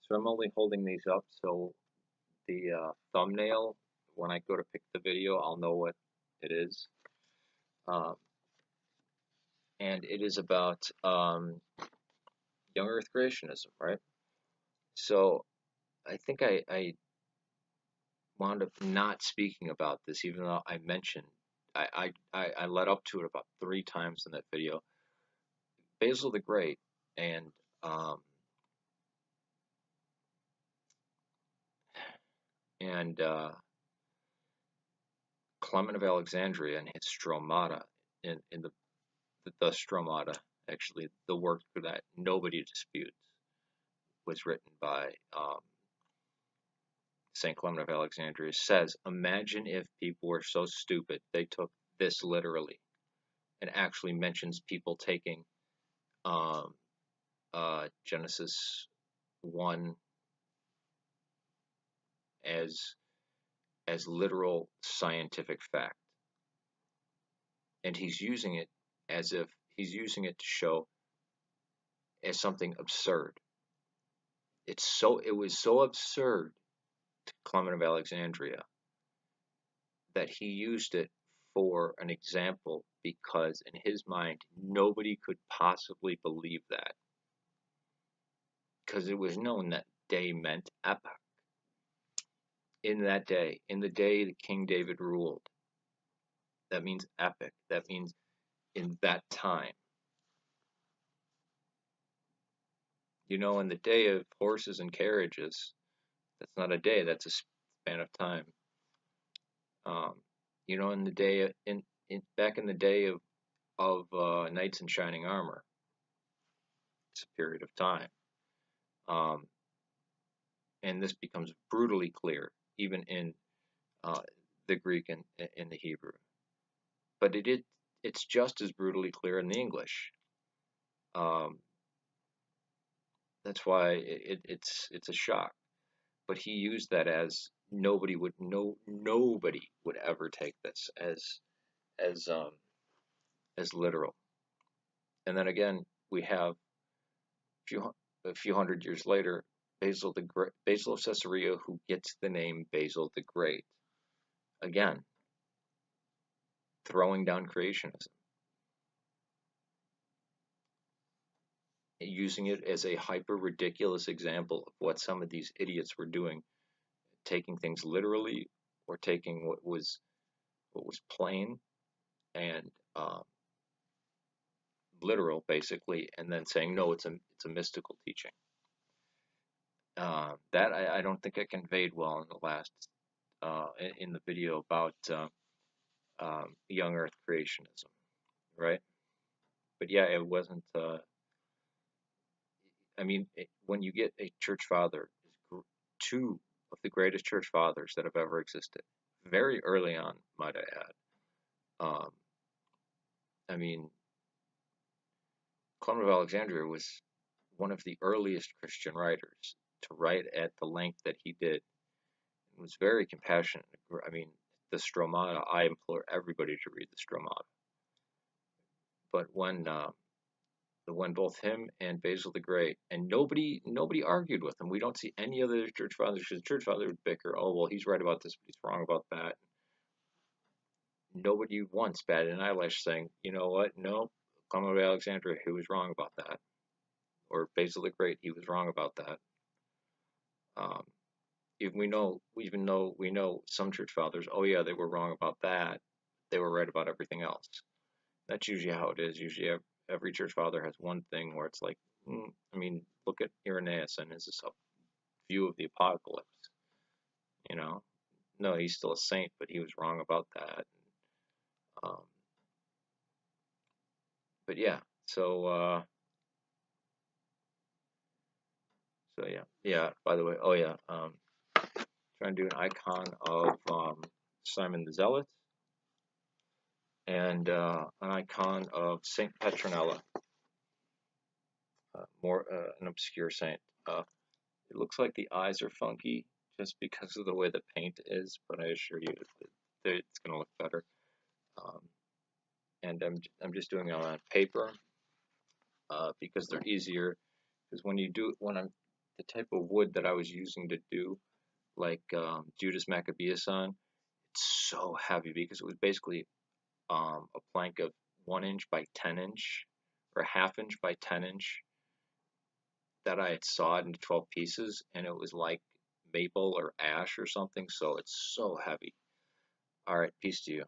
So I'm only holding these up so the thumbnail, when I go to pick the video, I'll know what it is. Um, and it is about young Earth creationism, right? So I think I wound up not speaking about this, even though I mentioned, I led up to it about 3 times in that video. Basil the Great and um, and Clement of Alexandria and his Stromata, in the Stromata, actually, the work that nobody disputes, was written by St. Clement of Alexandria, says, imagine if people were so stupid they took this literally, and actually mentions people taking um, Genesis 1 as literal scientific fact, and he's using it as if he's using it to show as something absurd. It was so absurd to Clement of Alexandria that he used it for an example because in his mind nobody could possibly believe that, because it was known that day meant epoch. In that day, in the day that King David ruled, that means epic. That means in that time. In the day of horses and carriages, that's not a day, that's a span of time. In the day back in the day of knights in shining armor, it's a period of time. And this becomes brutally clear, even in the Greek and in the Hebrew. But it's just as brutally clear in the English. That's why it's a shock. But he used that as nobody would ever take this as literal. And then again, we have a few hundred years later, Basil of Caesarea, who gets the name Basil the Great. Again, throwing down creationism, using it as a hyper ridiculous example of what some of these idiots were doing, taking things literally, or taking what was plain and literal, basically, and then saying no, it's a mystical teaching. That I don't think I conveyed well in the last in the video about young Earth creationism, right? But yeah, it wasn't. When you get a church father, two of the greatest church fathers that have ever existed, very early on, might I add. I mean, Clement of Alexandria was one of the earliest Christian writers to write at the length that he did. It was very compassionate. I mean, the Stromata, I implore everybody to read the Stromata. But when both him and Basil the Great, and nobody argued with him. We don't see any other church fathers, because the church father would bicker, oh, well, he's right about this, but he's wrong about that. Nobody once batted an eyelash saying, you know what, no, Clement of Alexandria, he was wrong about that. Or Basil the Great, he was wrong about that. Even though we know some church fathers, oh yeah, they were wrong about that, they were right about everything else. That's usually how it is. Usually every church father has one thing where it's like, look at Irenaeus and his view of the apocalypse. No, he's still a saint, but he was wrong about that. But yeah, so yeah. By the way, oh yeah, trying to do an icon of Simon the Zealot and an icon of Saint Petronella, an obscure saint. It looks like the eyes are funky just because of the way the paint is, but I assure you it's going to look better. And I'm just doing it on paper because they're easier. Because when I'm the type of wood that I was using to do like Judas Maccabeus on, it's so heavy because it was basically a plank of 1 inch by 10 inch or ½ inch by 10 inch that I had sawed into 12 pieces, and it was like maple or ash or something. So it's so heavy. All right, peace to you.